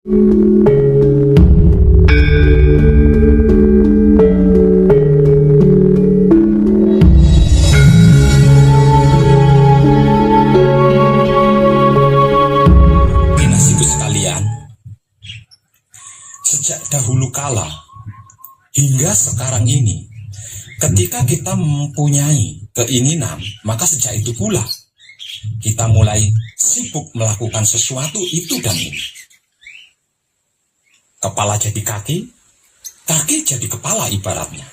Kekasihku sekalian, sejak dahulu kala hingga sekarang ini, ketika kita mempunyai keinginan, maka sejak itu pula kita mulai sibuk melakukan sesuatu itu dan ini. Kepala jadi kaki, kaki jadi kepala ibaratnya.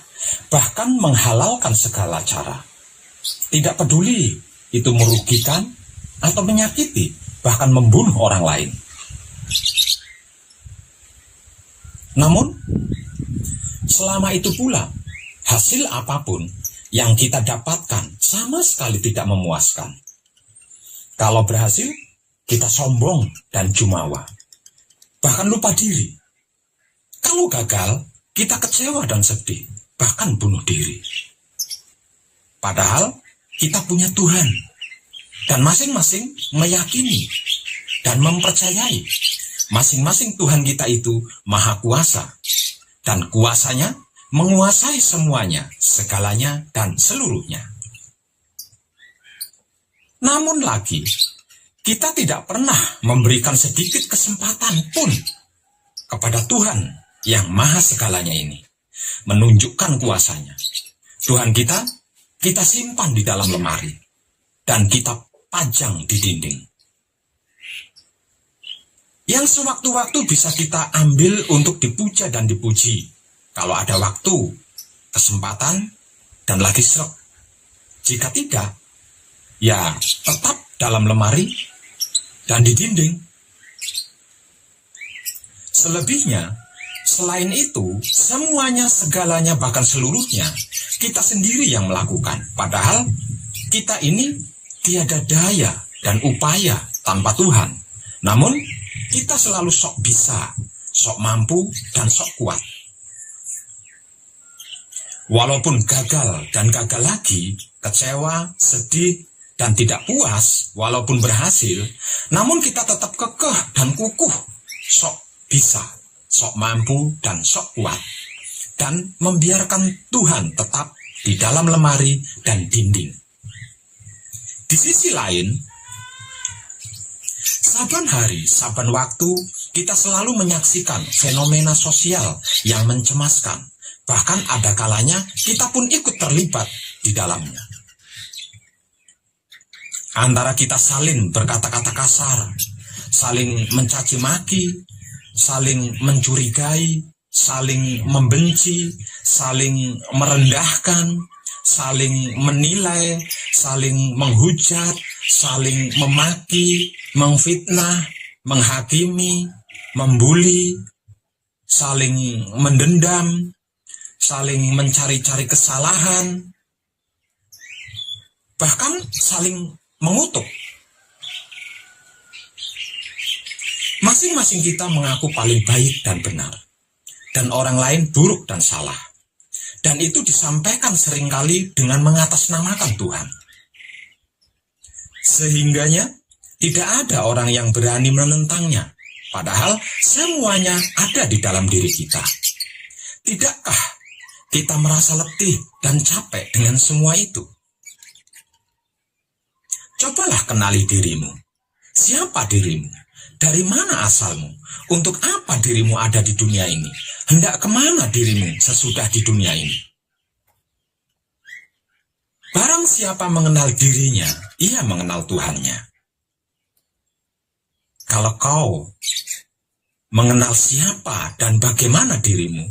Bahkan menghalalkan segala cara. Tidak peduli itu merugikan atau menyakiti, bahkan membunuh orang lain. Namun, selama itu pula, hasil apapun yang kita dapatkan sama sekali tidak memuaskan. Kalau berhasil, kita sombong dan jumawa. Bahkan lupa diri. Kalau gagal, kita kecewa dan sedih, bahkan bunuh diri. Padahal, kita punya Tuhan. Dan masing-masing meyakini dan mempercayai masing-masing Tuhan kita itu maha kuasa. Dan kuasanya menguasai semuanya, segalanya, dan seluruhnya. Namun lagi, kita tidak pernah memberikan sedikit kesempatan pun kepada Tuhan yang maha segalanya ini menunjukkan kuasanya. Tuhan kita simpan di dalam lemari dan kita pajang di dinding. Yang sewaktu-waktu bisa kita ambil untuk dipuja dan dipuji kalau ada waktu, kesempatan, dan lagi srek. Jika tidak, ya tetap dalam lemari dan di dinding. Selebihnya, selain itu, semuanya, segalanya, bahkan seluruhnya, kita sendiri yang melakukan. Padahal, kita ini tiada daya dan upaya tanpa Tuhan. Namun, kita selalu sok bisa, sok mampu, dan sok kuat. Walaupun gagal dan gagal lagi, kecewa, sedih, dan tidak puas, walaupun berhasil, namun kita tetap kekeh dan kukuh, sok bisa, sok mampu, dan sok kuat. Dan membiarkan Tuhan tetap di dalam lemari dan dinding. Di sisi lain, saban hari, saban waktu, kita selalu menyaksikan fenomena sosial yang mencemaskan. Bahkan ada kalanya kita pun ikut terlibat di dalamnya. Antara kita saling berkata-kata kasar, saling mencaci maki, saling mencurigai, saling membenci, saling merendahkan, saling menilai, saling menghujat, saling memaki, memfitnah, menghakimi, membuli, saling mendendam, saling mencari-cari kesalahan, bahkan saling mengutuk. Masing-masing kita mengaku paling baik dan benar, dan orang lain buruk dan salah. Dan itu disampaikan seringkali dengan mengatasnamakan Tuhan. Sehingganya tidak ada orang yang berani menentangnya, padahal semuanya ada di dalam diri kita. Tidakkah kita merasa letih dan capek dengan semua itu? Cobalah kenali dirimu. Siapa dirimu? Dari mana asalmu? Untuk apa dirimu ada di dunia ini? Hendak kemana dirimu sesudah di dunia ini? Barang siapa mengenal dirinya, ia mengenal Tuhannya. Kalau kau mengenal siapa dan bagaimana dirimu,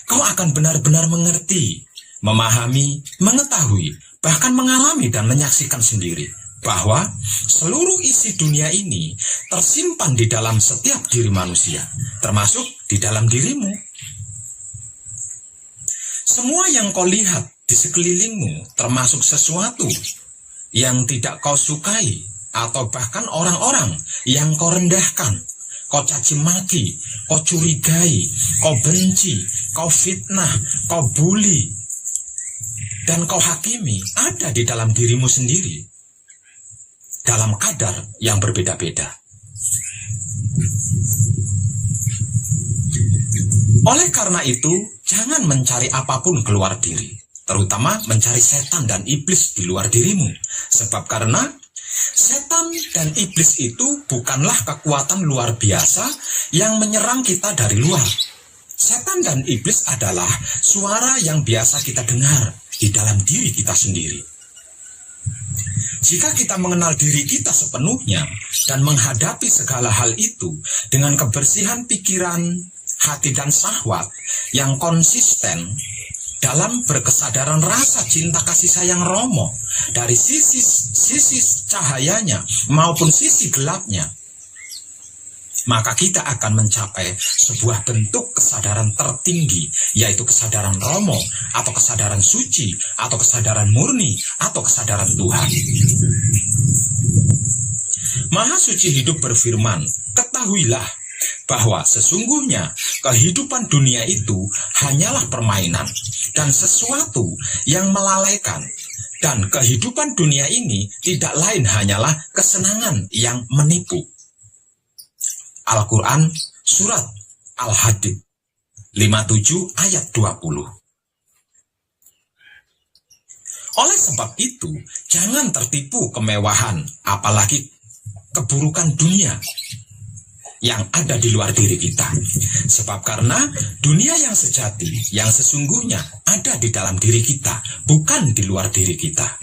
kau akan benar-benar mengerti, memahami, mengetahui, bahkan mengalami dan menyaksikan sendiri bahwa seluruh isi dunia ini tersimpan di dalam setiap diri manusia, termasuk di dalam dirimu. Semua yang kau lihat di sekelilingmu, termasuk sesuatu yang tidak kau sukai, atau bahkan orang-orang yang kau rendahkan, kau caci maki, kau curigai, kau benci, kau fitnah, kau bully, dan kau hakimi, ada di dalam dirimu sendiri, dalam kadar yang berbeda-beda. Oleh karena itu, jangan mencari apapun keluar diri, terutama mencari setan dan iblis di luar dirimu. Sebab karena setan dan iblis itu bukanlah kekuatan luar biasa yang menyerang kita dari luar. Setan dan iblis adalah suara yang biasa kita dengar di dalam diri kita sendiri. Jika kita mengenal diri kita sepenuhnya dan menghadapi segala hal itu dengan kebersihan pikiran, hati dan syahwat yang konsisten dalam berkesadaran rasa cinta kasih sayang Romo dari sisi cahayanya maupun sisi gelapnya, maka kita akan mencapai sebuah bentuk kesadaran tertinggi, yaitu kesadaran Romo, atau kesadaran suci, atau kesadaran murni, atau kesadaran Tuhan. Maha Suci Hidup berfirman, "Ketahuilah bahwa sesungguhnya kehidupan dunia itu hanyalah permainan dan sesuatu yang melalaikan, dan kehidupan dunia ini tidak lain hanyalah kesenangan yang menipu." Al-Quran Surat Al-Hadid 57 ayat 20. Oleh sebab itu, jangan tertipu kemewahan, apalagi keburukan dunia yang ada di luar diri kita. Sebab karena dunia yang sejati, yang sesungguhnya ada di dalam diri kita, bukan di luar diri kita.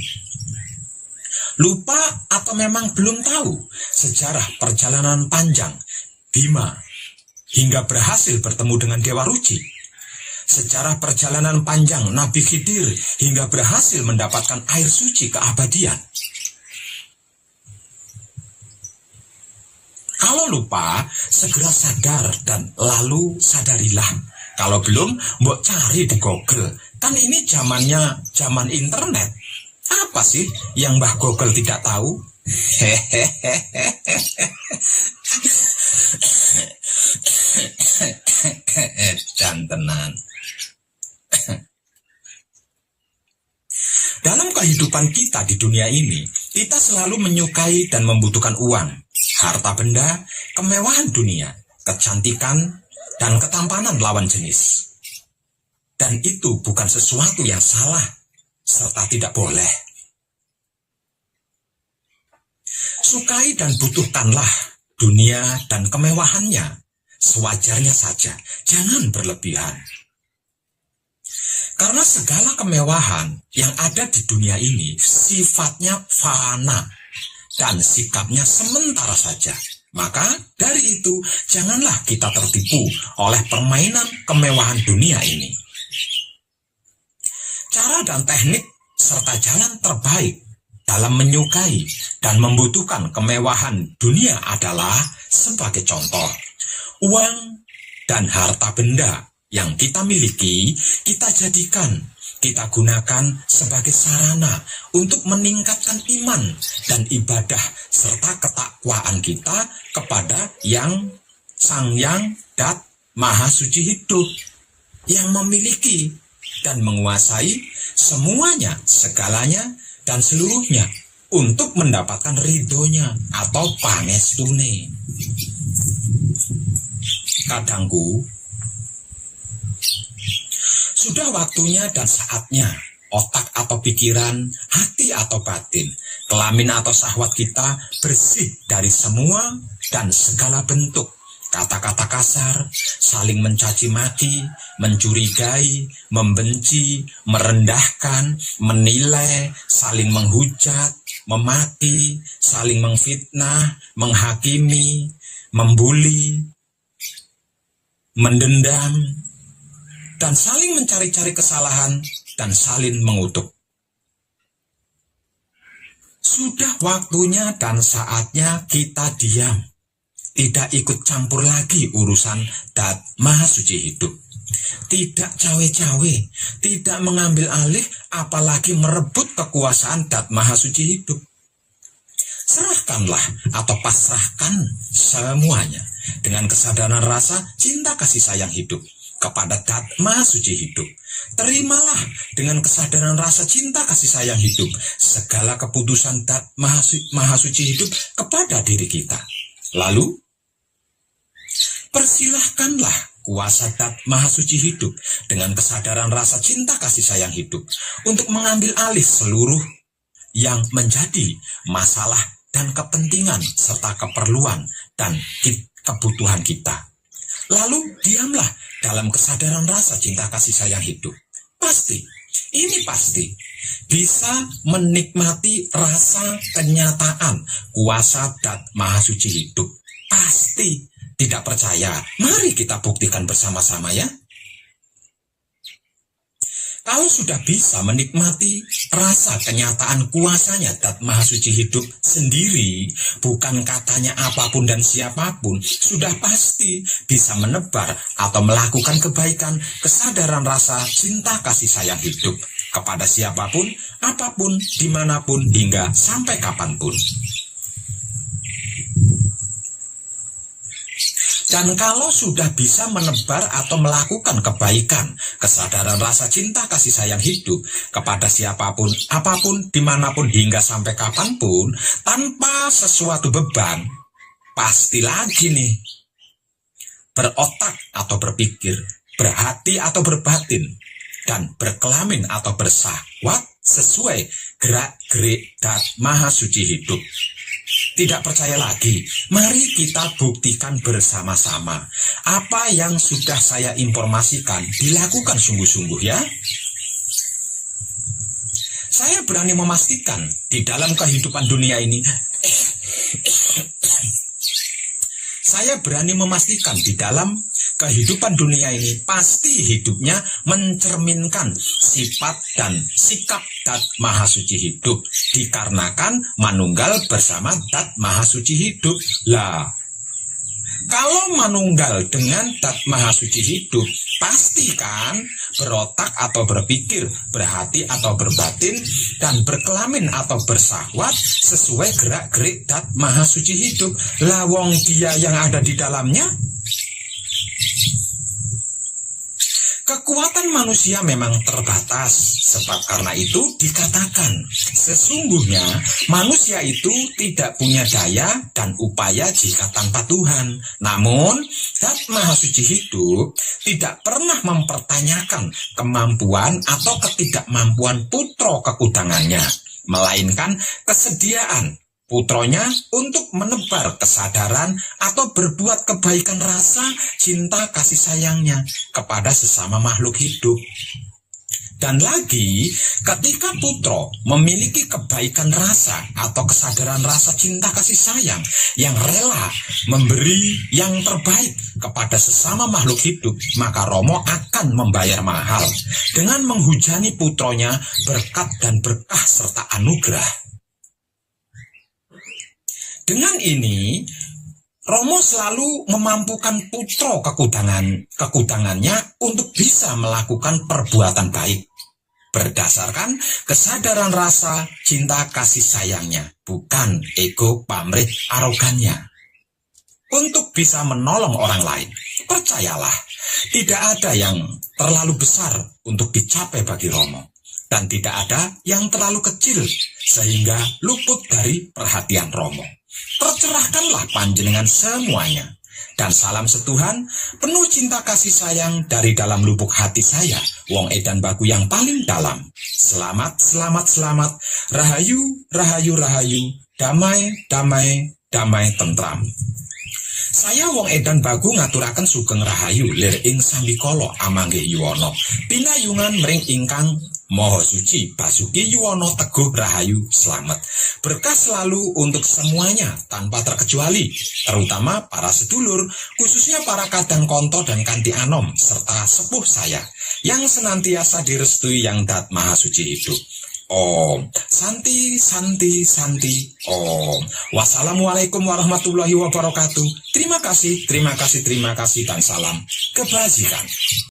Lupa atau memang belum tahu sejarah perjalanan panjang Bima hingga berhasil bertemu dengan Dewa Ruci? Sejarah perjalanan panjang Nabi Khidir hingga berhasil mendapatkan air suci keabadian? Kalau lupa, segera sadar dan lalu sadarilah. Kalau belum, mbok cari di Google. Kan ini zaman internet. Apa sih yang Mbah Google tidak tahu? Dan tenan. Dalam kehidupan kita di dunia ini, kita selalu menyukai dan membutuhkan uang, harta benda, kemewahan dunia, kecantikan, dan ketampanan lawan jenis. Dan itu bukan sesuatu yang salah, serta tidak boleh. Sukai dan butuhkanlah dunia dan kemewahannya sewajarnya saja, jangan berlebihan. Karena segala kemewahan yang ada di dunia ini sifatnya fana dan sikapnya sementara saja. Maka dari itu janganlah kita tertipu oleh permainan kemewahan dunia ini. Cara dan teknik serta jalan terbaik dalam menyukai dan membutuhkan kemewahan dunia adalah sebagai contoh, uang dan harta benda yang kita miliki, kita gunakan sebagai sarana untuk meningkatkan iman dan ibadah serta ketakwaan kita kepada Sang Yang Dat Maha Suci Hidup yang memiliki dan menguasai semuanya, segalanya, dan seluruhnya untuk mendapatkan ridhonya atau pangestune. Kadangku, sudah waktunya dan saatnya otak atau pikiran, hati atau batin, kelamin atau syahwat kita bersih dari semua dan segala bentuk kata-kata kasar, saling mencaci maki, mencurigai, membenci, merendahkan, menilai, saling menghujat, memaki, saling menfitnah, menghakimi, membuli, mendendam, dan saling mencari-cari kesalahan dan saling mengutuk. Sudah waktunya dan saatnya kita diam. Tidak ikut campur lagi urusan Dat Maha Suci Hidup. Tidak cawe-cawe, tidak mengambil alih, apalagi merebut kekuasaan Dat Maha Suci Hidup. Serahkanlah atau pasrahkan semuanya dengan kesadaran rasa cinta kasih sayang hidup kepada Dat Maha Suci Hidup. Terimalah dengan kesadaran rasa cinta kasih sayang hidup segala keputusan Dat Maha Suci Hidup kepada diri kita. Lalu, persilahkanlah kuasa Dat Maha Suci hidup dengan kesadaran rasa cinta kasih sayang hidup untuk mengambil alih seluruh yang menjadi masalah dan kepentingan serta keperluan dan kebutuhan kita. Lalu diamlah dalam kesadaran rasa cinta kasih sayang hidup. Pasti, ini pasti bisa menikmati rasa kenyataan kuasa Dat Maha Suci hidup. Pasti. Tidak percaya? Mari kita buktikan bersama-sama ya. Kalau sudah bisa menikmati rasa kenyataan kuasanya Dat Maha Suci hidup sendiri, bukan katanya apapun dan siapapun, sudah pasti bisa menebar atau melakukan kebaikan kesadaran rasa cinta kasih sayang hidup kepada siapapun, apapun, dimanapun, hingga sampai kapanpun. Dan kalau sudah bisa menebar atau melakukan kebaikan, kesadaran rasa cinta kasih sayang hidup kepada siapapun, apapun, dimanapun, hingga sampai kapanpun, tanpa sesuatu beban, pasti lagi nih, berotak atau berpikir, berhati atau berbatin, dan berkelamin atau bersahwat sesuai gerak-gerik Dat Maha Suci hidup. Tidak percaya lagi? Mari kita buktikan bersama-sama. Apa yang sudah saya informasikan dilakukan sungguh-sungguh ya. Saya berani memastikan di dalam kehidupan dunia ini pasti hidupnya mencerminkan sifat dan sikap Dat Maha Suci hidup, dikarenakan manunggal bersama Dat Maha Suci hidup. Lah, kalau manunggal dengan Dat Maha Suci hidup, pasti kan berotak atau berpikir, berhati atau berbatin, dan berkelamin atau bersahwat sesuai gerak-gerik Dat Maha Suci hidup. Lah wong dia yang ada di dalamnya. Kekuatan manusia memang terbatas, sebab karena itu dikatakan, sesungguhnya manusia itu tidak punya daya dan upaya jika tanpa Tuhan. Namun, Dat Maha Suci hidup tidak pernah mempertanyakan kemampuan atau ketidakmampuan putra kekudangannya, melainkan kesediaan putronya untuk menebar kesadaran atau berbuat kebaikan rasa cinta kasih sayangnya kepada sesama makhluk hidup. Dan lagi, ketika putra memiliki kebaikan rasa atau kesadaran rasa cinta kasih sayang yang rela memberi yang terbaik kepada sesama makhluk hidup, maka Romo akan membayar mahal dengan menghujani putronya berkat dan berkah serta anugerah. Dengan ini, Romo selalu memampukan putra kekudangannya untuk bisa melakukan perbuatan baik berdasarkan kesadaran rasa cinta kasih sayangnya, bukan ego pamrih arogannya. Untuk bisa menolong orang lain, percayalah, tidak ada yang terlalu besar untuk dicapai bagi Romo, dan tidak ada yang terlalu kecil sehingga luput dari perhatian Romo. Tercerahkanlah panjenengan semuanya. Dan salam setuhan, penuh cinta kasih sayang dari dalam lubuk hati saya, Wong Edan Bagu yang paling dalam. Selamat, selamat, selamat. Rahayu, rahayu, rahayu. Damai, damai, damai tentram. Saya Wong Edan Bagu ngaturaken sugeng rahayu lir ing sambikala amanggih yuwana. Pinayungan mring ingkang Maha Suci Basuki Yuwono Teguh Rahayu Slamet. Berkah selalu untuk semuanya tanpa terkecuali, terutama para sedulur, khususnya para kadang konto dan kanti anom, serta sepuh saya, yang senantiasa direstui yang Dat Maha Suci hidup. Om Santi Santi Santi Om. Wassalamualaikum warahmatullahi wabarakatuh. Terima kasih, terima kasih, terima kasih, dan salam kebajikan.